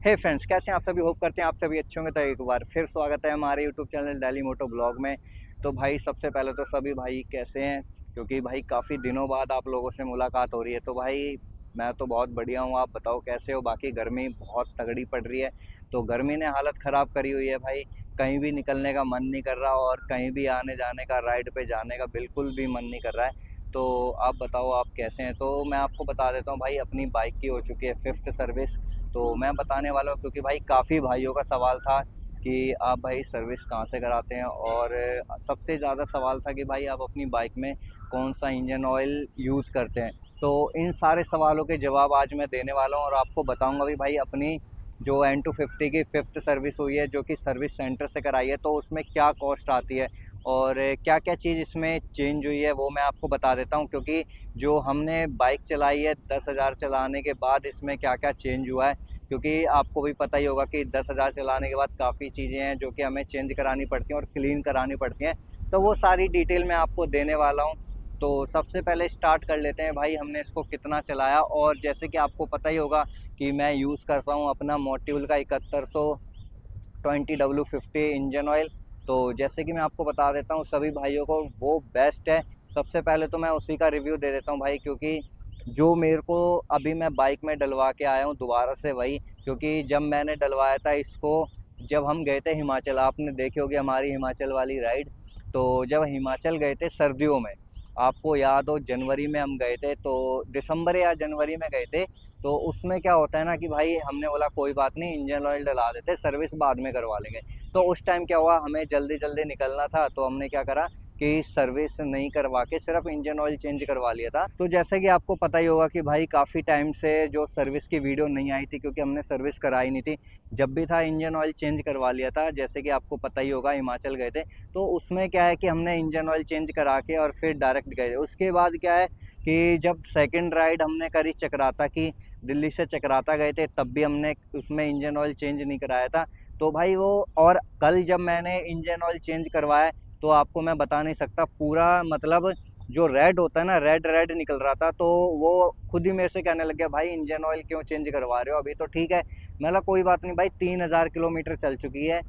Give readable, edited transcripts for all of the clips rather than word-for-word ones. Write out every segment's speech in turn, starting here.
हे friends, कैसे हैं आप सभी। होप करते हैं आप सभी अच्छे होंगे। तो एक बार फिर स्वागत है हमारे यूट्यूब चैनल डेली मोटो ब्लॉग में। तो भाई सबसे पहले तो सभी भाई कैसे हैं, क्योंकि भाई काफ़ी दिनों बाद आप लोगों से मुलाकात हो रही है। तो भाई मैं तो बहुत बढ़िया हूँ, आप बताओ कैसे हो। बाकी गर्मी बहुत तगड़ी पड़ रही है, तो गर्मी ने हालत ख़राब करी हुई है भाई। कहीं भी निकलने का मन नहीं कर रहा और कहीं भी आने जाने का, राइड पे जाने का बिल्कुल भी मन नहीं कर रहा है। तो आप बताओ आप कैसे हैं। तो मैं आपको बता देता हूँ भाई, अपनी बाइक की हो चुकी है 5th सर्विस। तो मैं बताने वाला हूँ, क्योंकि भाई काफ़ी भाइयों का सवाल था कि आप भाई सर्विस कहाँ से कराते हैं, और सबसे ज़्यादा सवाल था कि भाई आप अपनी बाइक में कौन सा इंजन ऑयल यूज़ करते हैं। तो इन सारे सवालों के जवाब आज मैं देने वाला हूँ और आपको बताऊँगा भी भाई अपनी जो N250 की 5th सर्विस हुई है, जो कि सर्विस सेंटर से कराई है, तो उसमें क्या कॉस्ट आती है और क्या क्या चीज़ इसमें चेंज हुई है वो मैं आपको बता देता हूँ। क्योंकि जो हमने बाइक चलाई है 10,000 चलाने के बाद इसमें क्या क्या चेंज हुआ है, क्योंकि आपको भी पता ही होगा कि 10,000 चलाने के बाद काफ़ी चीज़ें हैं जो कि हमें चेंज करानी पड़ती हैं और क्लीन करानी पड़ती हैं। तो वो सारी डिटेल मैं आपको देने वाला हूँ। तो सबसे पहले स्टार्ट कर लेते हैं भाई, हमने इसको कितना चलाया। और जैसे कि आपको पता ही होगा कि मैं यूज़ करता हूँ अपना मोट्यूल का 7120W50 इंजन ऑयल। तो जैसे कि मैं आपको बता देता हूँ सभी भाइयों को, वो बेस्ट है। सबसे पहले तो मैं उसी का रिव्यू दे देता हूँ भाई, क्योंकि जो मेरे को अभी मैं बाइक में डलवा के आया हूँ दोबारा से वही। क्योंकि जब मैंने डलवाया था इसको, जब हम गए थे हिमाचल, आपने देखी होगी हमारी हिमाचल वाली राइड। तो जब हिमाचल गए थे सर्दियों में, आपको याद हो जनवरी में हम गए थे, तो दिसंबर या जनवरी में गए थे। तो उसमें क्या होता है ना कि भाई हमने बोला कोई बात नहीं, इंजन ऑयल डला देते, सर्विस बाद में करवा लेंगे। तो उस टाइम क्या हुआ, हमें जल्दी जल्दी निकलना था, तो हमने क्या करा कि सर्विस नहीं करवा के सिर्फ इंजन ऑयल चेंज करवा लिया था। तो जैसे कि आपको पता ही होगा कि भाई काफ़ी टाइम से जो सर्विस की वीडियो नहीं आई थी, क्योंकि हमने सर्विस कराई नहीं थी। जब भी था इंजन ऑयल चेंज करवा लिया था, जैसे कि आपको पता ही होगा हिमाचल गए थे। तो उसमें क्या है कि हमने इंजन ऑयल चेंज करा के और फिर डायरेक्ट गए थे। उसके बाद क्या है कि जब सेकेंड राइड हमने करी चक्राता की, दिल्ली से चक्राता गए थे, तब भी हमने उसमें इंजन ऑयल चेंज नहीं कराया था। तो भाई वो, और कल जब मैंने इंजन ऑयल चेंज करवाया, तो आपको मैं बता नहीं सकता, पूरा मतलब जो रेड होता है ना, रेड रेड निकल रहा था। तो वो खुद ही मेरे से कहने लग गया, भाई इंजन ऑयल क्यों चेंज करवा रहे हो, अभी तो ठीक है। मैं बोला कोई बात नहीं भाई, 3,000 किलोमीटर चल चुकी है,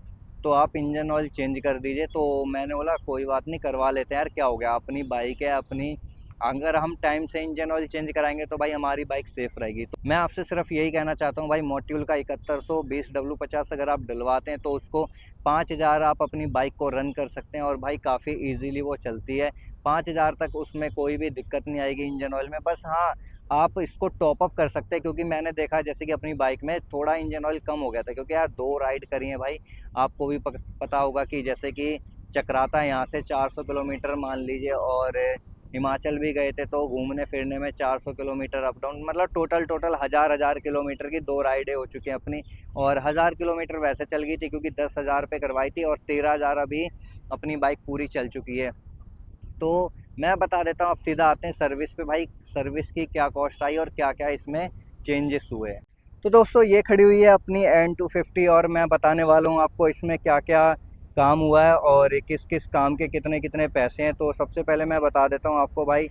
तो आप इंजन ऑयल चेंज कर दीजिए। तो मैंने बोला कोई बात नहीं, करवा लेते हैं यार, क्या हो गया, अपनी बाइक है अपनी। अगर हम टाइम से इंजन ऑयल चेंज कराएंगे तो भाई हमारी बाइक सेफ़ रहेगी। तो मैं आपसे सिर्फ यही कहना चाहता हूँ भाई, मोट्यूल का 7120W50 अगर आप डलवाते हैं तो उसको 5,000 आप अपनी बाइक को रन कर सकते हैं, और भाई काफ़ी ईजीली वो चलती है। 5,000 तक उसमें कोई भी दिक्कत नहीं आएगी इंजन ऑयल में। बस हाँ, आप इसको टॉप अप कर सकते हैं, क्योंकि मैंने देखा जैसे कि अपनी बाइक में थोड़ा इंजन ऑयल कम हो गया था, क्योंकि यार 2 राइड करी है भाई। आपको भी पता होगा कि जैसे कि चक्राता यहाँ से 400 किलोमीटर मान लीजिए, और हिमाचल भी गए थे, तो घूमने फिरने में 400 किलोमीटर अप डाउन, मतलब टोटल टोटल हज़ार किलोमीटर की 2 राइडें हो चुकी हैं अपनी। और 1,000 किलोमीटर वैसे चल गई थी, क्योंकि 10,000 पे करवाई थी, और 13,000 अभी अपनी बाइक पूरी चल चुकी है। तो मैं बता देता हूँ, अब सीधा आते हैं सर्विस पे भाई। सर्विस की क्या कॉस्ट आई और क्या क्या इसमें चेंजेस हुए हैं। तो दोस्तों ये खड़ी हुई है अपनी N250, और मैं बताने वाला हूँ आपको इसमें क्या क्या काम हुआ है और किस किस काम के कितने कितने पैसे हैं। तो सबसे पहले मैं बता देता हूँ आपको भाई,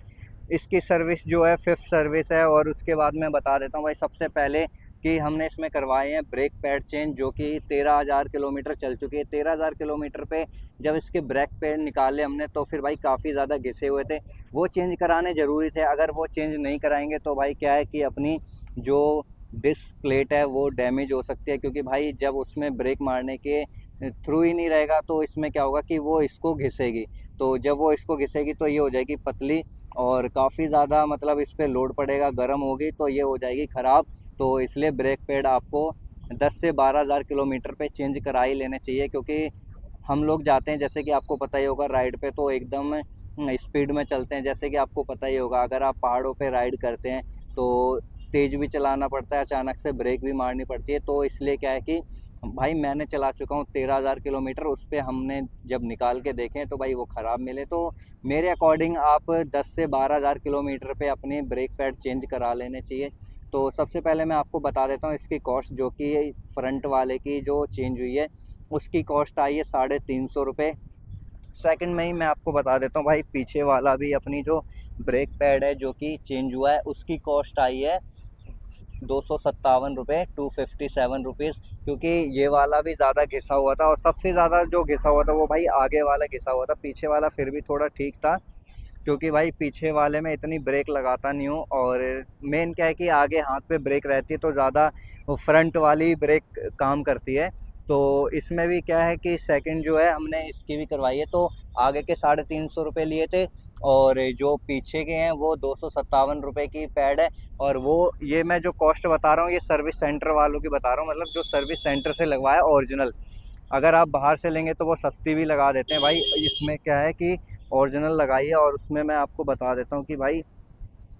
इसकी सर्विस जो है 5th सर्विस है। और उसके बाद मैं बता देता हूँ भाई, सबसे पहले कि हमने इसमें करवाए हैं ब्रेक पैड चेंज, जो कि 13,000 किलोमीटर चल चुकी है। 13,000 किलोमीटर पे जब इसके ब्रेक पैड निकाले हमने, तो फिर भाई काफ़ी ज़्यादा घिसे हुए थे, वो चेंज कराने ज़रूरी थे। अगर वो चेंज नहीं कराएंगे तो भाई क्या है कि अपनी जो डिस्क प्लेट है वो डैमेज हो सकती है, क्योंकि भाई जब उसमें ब्रेक मारने के थ्रू ही नहीं रहेगा, तो इसमें क्या होगा कि वो इसको घिसेगी। तो जब वो इसको घिसेगी तो ये हो जाएगी पतली, और काफ़ी ज़्यादा मतलब इस पर लोड पड़ेगा, गर्म होगी तो ये हो जाएगी ख़राब। तो इसलिए ब्रेक पैड आपको 10 से 12,000 किलोमीटर पे चेंज करा ही लेने चाहिए, क्योंकि हम लोग जाते हैं जैसे कि आपको पता ही होगा राइड पे, तो एकदम स्पीड में चलते हैं। जैसे कि आपको पता ही होगा, अगर आप पहाड़ों पे राइड करते हैं तो तेज़ भी चलाना पड़ता है, अचानक से ब्रेक भी मारनी पड़ती है। तो इसलिए क्या है कि भाई मैंने चला चुका हूँ 13,000 किलोमीटर, उस पर हमने जब निकाल के देखें तो भाई वो ख़राब मिले। तो मेरे अकॉर्डिंग आप 10 से 12,000 किलोमीटर पे अपने ब्रेक पैड चेंज करा लेने चाहिए। तो सबसे पहले मैं आपको बता देता हूँ इसकी कॉस्ट, जो कि फ्रंट वाले की जो चेंज हुई है उसकी कॉस्ट आई है 350 रुपये। सेकंड में ही मैं आपको बता देता हूँ भाई, पीछे वाला भी अपनी जो ब्रेक पैड है जो कि चेंज हुआ है, उसकी कॉस्ट आई है ₹257, ₹257, क्योंकि ये वाला भी ज़्यादा घिसा हुआ था और सबसे ज़्यादा जो घिसा हुआ था वो भाई आगे वाला घिसा हुआ था। पीछे वाला फिर भी थोड़ा ठीक था, क्योंकि भाई पीछे वाले में इतनी ब्रेक लगाता नहीं हूँ, और मेन क्या है कि आगे हाथ पे ब्रेक रहती है तो ज़्यादा फ्रंट वाली ब्रेक काम करती है। तो इसमें भी क्या है कि सेकंड जो है हमने इसकी भी करवाई है, तो आगे के ₹350 लिए थे, और जो पीछे के हैं वो ₹257 की पैड है। और वो ये मैं जो कॉस्ट बता रहा हूँ ये सर्विस सेंटर वालों की बता रहा हूँ, मतलब जो सर्विस सेंटर से लगवाया ओरिजिनल। अगर आप बाहर से लेंगे तो वो सस्ती भी लगा देते हैं भाई। इसमें क्या है कि ओरिजिनल लगाई है, और उसमें मैं आपको बता देता हूँ कि भाई,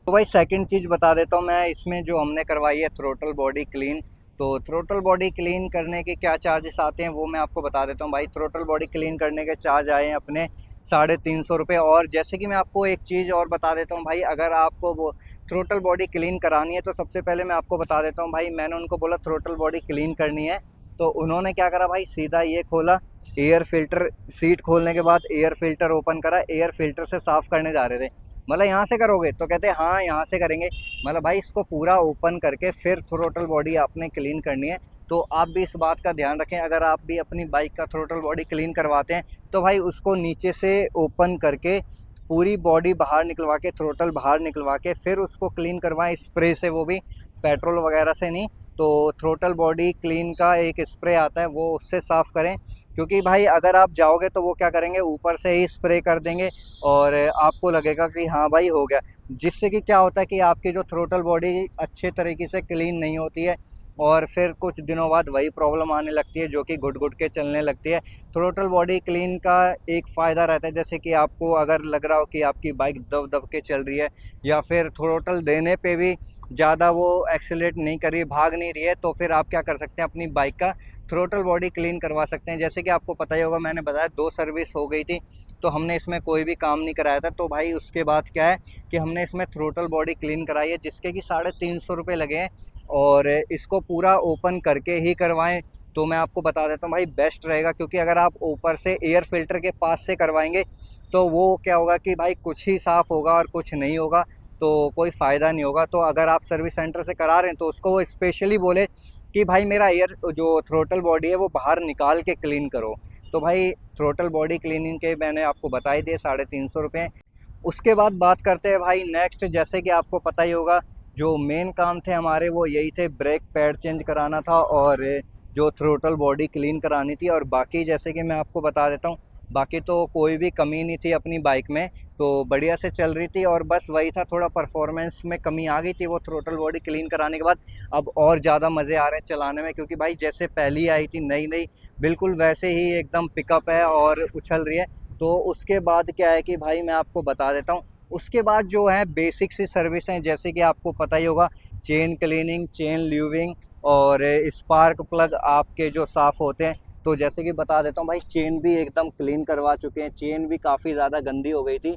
तो भाई सेकंड चीज़ बता देता हूँ मैं, इसमें जो हमने करवाई है थ्रोटल बॉडी क्लीन। तो थ्रोटल बॉडी क्लीन करने के क्या चार्जेस आते हैं वो मैं आपको बता देता हूँ भाई। थ्रोटल बॉडी क्लीन करने के चार्ज आए हैं अपने ₹350। और जैसे कि मैं आपको एक चीज़ और बता देता हूँ भाई, अगर आपको वो थ्रोटल बॉडी क्लीन करानी है तो सबसे पहले मैं आपको बता देता हूँ भाई, मैंने उनको बोला थ्रोटल बॉडी क्लीन करनी है, तो उन्होंने क्या करा भाई, सीधा ये खोला एयर फिल्टर। सीट खोलने के बाद एयर फिल्टर ओपन करा, एयर फिल्टर से साफ़ करने जा रहे थे। मतलब यहाँ से करोगे तो कहते हैं हाँ यहाँ से करेंगे। मतलब भाई इसको पूरा ओपन करके फिर थ्रोटल बॉडी आपने क्लीन करनी है। तो आप भी इस बात का ध्यान रखें, अगर आप भी अपनी बाइक का थ्रोटल बॉडी क्लीन करवाते हैं तो भाई उसको नीचे से ओपन करके पूरी बॉडी बाहर निकलवा के, थ्रोटल बाहर निकलवा के फिर उसको क्लीन करवाएं स्प्रे से, वो भी पेट्रोल वगैरह से नहीं। तो थ्रोटल बॉडी क्लीन का एक स्प्रे आता है, वो उससे साफ़ करें, क्योंकि भाई अगर आप जाओगे तो वो क्या करेंगे, ऊपर से ही स्प्रे कर देंगे और आपको लगेगा कि हाँ भाई हो गया, जिससे कि क्या होता है कि आपकी जो थ्रोटल बॉडी अच्छे तरीके से क्लीन नहीं होती है, और फिर कुछ दिनों बाद वही प्रॉब्लम आने लगती है जो कि घुट घुट के चलने लगती है। थ्रोटल बॉडी क्लीन का एक फ़ायदा रहता है, जैसे कि आपको अगर लग रहा हो कि आपकी बाइक दब दब के चल रही है, या फिर थ्रोटल देने पे भी ज़्यादा वो एक्सेलेरेट नहीं कर रही है, भाग नहीं रही है, तो फिर आप क्या कर सकते हैं, अपनी बाइक का थ्रोटल बॉडी क्लीन करवा सकते हैं। जैसे कि आपको पता ही होगा, मैंने बताया 2 सर्विस हो गई थी, तो हमने इसमें कोई भी काम नहीं कराया था। तो भाई उसके बाद क्या है कि हमने इसमें थ्रोटल बॉडी क्लीन कराई है, जिसके कि ₹350 लगे हैं, और इसको पूरा ओपन करके ही करवाएं तो मैं आपको बता देता हूँ भाई बेस्ट रहेगा। क्योंकि अगर आप ऊपर से एयर फिल्टर के पास से करवाएंगे तो वो क्या होगा कि भाई कुछ ही साफ़ होगा और कुछ नहीं होगा, तो कोई फ़ायदा नहीं होगा। तो अगर आप सर्विस सेंटर से करा रहे हैं तो उसको वो स्पेशली बोले कि भाई मेरा एयर जो थ्रोटल बॉडी है वो बाहर निकाल के क्लीन करो। तो भाई थ्रोटल बॉडी क्लीनिंग के मैंने आपको बता ही दिए ₹350। उसके बाद बात करते हैं भाई नेक्स्ट, जैसे कि आपको पता ही होगा जो मेन काम थे हमारे वो यही थे, ब्रेक पैड चेंज कराना था और जो थ्रोटल बॉडी क्लीन करानी थी। और बाकी जैसे कि मैं आपको बता देता हूँ, बाकी तो कोई भी कमी नहीं थी अपनी बाइक में, तो बढ़िया से चल रही थी। और बस वही था, थोड़ा परफॉर्मेंस में कमी आ गई थी वो थ्रोटल बॉडी क्लीन कराने के बाद। अब और ज़्यादा मज़े आ रहे हैं चलाने में, क्योंकि भाई जैसे पहली आई थी नई नई, बिल्कुल वैसे ही एकदम पिकअप है और उछल रही है। तो उसके बाद क्या है कि भाई मैं आपको बता देता हूँ, उसके बाद जो है बेसिक सी सर्विस हैं, जैसे कि आपको पता ही होगा, चेन क्लीनिंग, चेन ल्यूविंग और स्पार्क प्लग आपके जो साफ़ होते हैं। तो जैसे कि बता देता हूँ भाई, चेन भी एकदम क्लीन करवा चुके हैं, चेन भी काफ़ी ज़्यादा गंदी हो गई थी,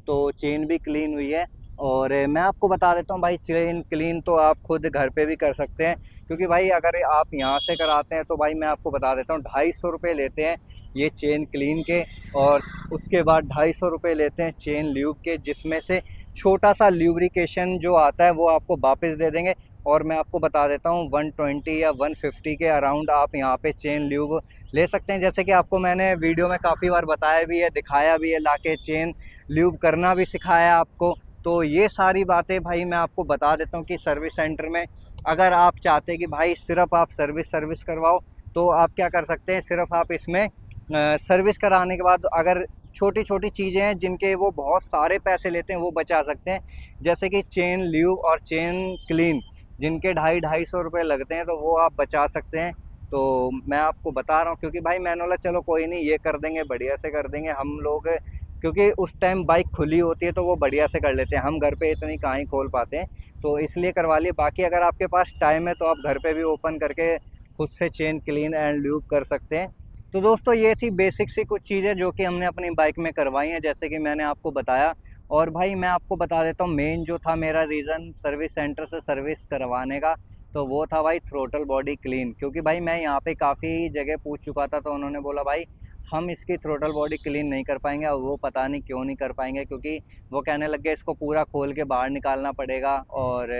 तो चेन भी क्लीन हुई है। और मैं आपको बता देता हूँ भाई, चेन क्लीन तो आप खुद घर पे भी कर सकते हैं, क्योंकि भाई अगर आप यहाँ से कराते हैं तो भाई मैं आपको बता देता हूँ ₹250 लेते हैं ये चेन क्लीन के, और उसके बाद ₹250 लेते हैं चेन ल्यूब के, जिसमें से छोटा सा ल्यूब्रिकेशन जो आता है वो आपको वापस दे देंगे। और मैं आपको बता देता हूँ 120 या 150 के अराउंड आप यहाँ पे चेन ल्यूब ले सकते हैं। जैसे कि आपको मैंने वीडियो में काफ़ी बार बताया भी है, दिखाया भी है, लाके चेन ल्यूब करना भी सिखाया आपको। तो ये सारी बातें भाई मैं आपको बता देता हूँ कि सर्विस सेंटर में अगर आप चाहते हैं कि भाई सिर्फ आप सर्विस करवाओ, तो आप क्या कर सकते हैं, सिर्फ आप इसमें सर्विस कराने के बाद अगर छोटी छोटी चीज़ें हैं जिनके वो बहुत सारे पैसे लेते हैं वो बचा सकते हैं, जैसे कि चेन ल्यूब और चेन क्लीन, जिनके ₹250 लगते हैं, तो वो आप बचा सकते हैं। तो मैं आपको बता रहा हूँ, क्योंकि भाई मैंने बोला चलो कोई नहीं, ये कर देंगे, बढ़िया से कर देंगे हम लोग, क्योंकि उस टाइम बाइक खुली होती है तो वो बढ़िया से कर लेते हैं, हम घर पे इतनी कहाँ ही खोल पाते हैं, तो इसलिए करवा लिए। बाकी अगर आपके पास टाइम है तो आप घर पे भी ओपन करके खुद से चेन क्लीन एंड ल्यूब कर सकते हैं। तो दोस्तों ये थी बेसिक सी कुछ चीज़ें जो कि हमने अपनी बाइक में करवाई हैं, जैसे कि मैंने आपको बताया। और भाई मैं आपको बता देता हूँ, मेन जो था मेरा रीज़न सर्विस सेंटर से सर्विस करवाने का, तो वो था भाई थ्रोटल बॉडी क्लीन। क्योंकि भाई मैं यहाँ पे काफ़ी जगह पूछ चुका था, तो उन्होंने बोला भाई हम इसकी थ्रोटल बॉडी क्लीन नहीं कर पाएंगे। और वो पता नहीं क्यों नहीं कर पाएंगे, क्योंकि वो कहने लग गए इसको पूरा खोल के बाहर निकालना पड़ेगा और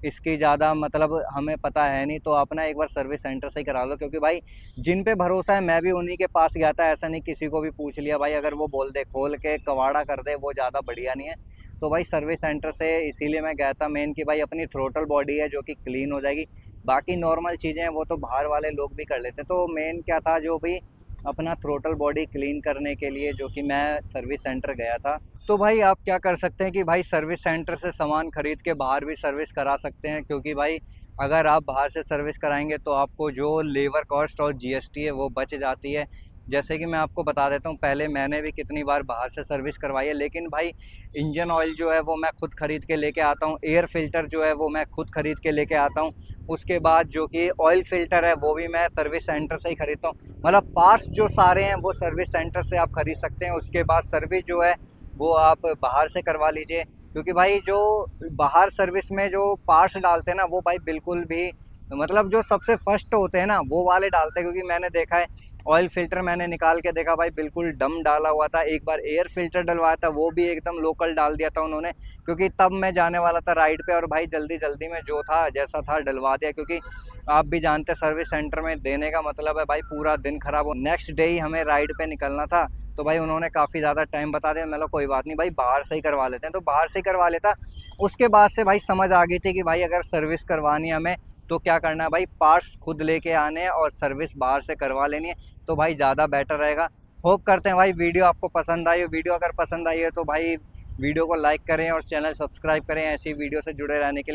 इसकी ज़्यादा मतलब हमें पता है नहीं, तो अपना एक बार सर्विस सेंटर से ही करा लो, क्योंकि भाई जिन पे भरोसा है मैं भी उन्हीं के पास गया था, ऐसा नहीं किसी को भी पूछ लिया भाई, अगर वो बोल दे खोल के कवाड़ा कर दे वो ज़्यादा बढ़िया नहीं है। तो भाई सर्विस सेंटर से इसीलिए मैं गया था मेन, कि भाई अपनी थ्रोटल बॉडी है जो कि क्लीन हो जाएगी, बाकी नॉर्मल चीज़ें हैं वो तो बाहर वाले लोग भी कर लेते हैं। तो मेन क्या था, जो भी अपना थ्रोटल बॉडी क्लीन करने के लिए जो कि मैं सर्विस सेंटर गया था। तो भाई आप क्या कर सकते हैं कि भाई सर्विस सेंटर से सामान खरीद के बाहर भी सर्विस करा सकते हैं, क्योंकि भाई अगर आप बाहर से सर्विस कराएंगे तो आपको जो लेबर कॉस्ट और जीएसटी है वो बच जाती है। जैसे कि मैं आपको बता देता हूँ, पहले मैंने भी कितनी बार बाहर से सर्विस करवाई है, लेकिन भाई इंजन ऑयल जो है वो मैं खुद खरीद के लेके आता हूँ, एयर फिल्टर जो है वो मैं खुद खरीद के लेके आता हूँ, उसके बाद जो कि ऑयल फिल्टर है वो भी मैं सर्विस सेंटर से ही खरीदता हूँ। मतलब पार्ट्स जो सारे हैं वो सर्विस सेंटर से आप खरीद सकते हैं। उसके बाद सर्विस जो है वो आप बाहर से करवा लीजिए, क्योंकि भाई जो बाहर सर्विस में जो पार्ट्स डालते हैं ना वो भाई बिल्कुल भी मतलब जो सबसे फर्स्ट होते हैं ना वो वाले डालते हैं, क्योंकि मैंने देखा है ऑयल फिल्टर मैंने निकाल के देखा भाई बिल्कुल डम डाला हुआ था। एक बार एयर फिल्टर डलवाया था वो भी एकदम लोकल डाल दिया था उन्होंने, क्योंकि तब मैं जाने वाला था राइड पे, और भाई जल्दी जल्दी में जो था जैसा था डलवा दिया, क्योंकि आप भी जानते हैं सर्विस सेंटर में देने का मतलब है भाई पूरा दिन खराब हो। नेक्स्ट डे ही हमें राइड पे निकलना था, तो भाई उन्होंने काफ़ी ज़्यादा टाइम बता दिया। मतलब कोई बात नहीं भाई, बाहर से ही करवा लेते हैं, तो बाहर से ही करवा लेता। उसके बाद से भाई समझ आ गई थी कि भाई अगर सर्विस करवानी है हमें तो क्या करना है भाई, पार्ट्स खुद लेके आने हैं और सर्विस बाहर से करवा लेनी है, तो भाई ज़्यादा बेटर रहेगा। होप करते हैं भाई वीडियो आपको पसंद आई हो। वीडियो अगर पसंद आई है तो भाई वीडियो को लाइक करें और चैनल सब्सक्राइब करें ऐसी वीडियो से जुड़े रहने के लिए।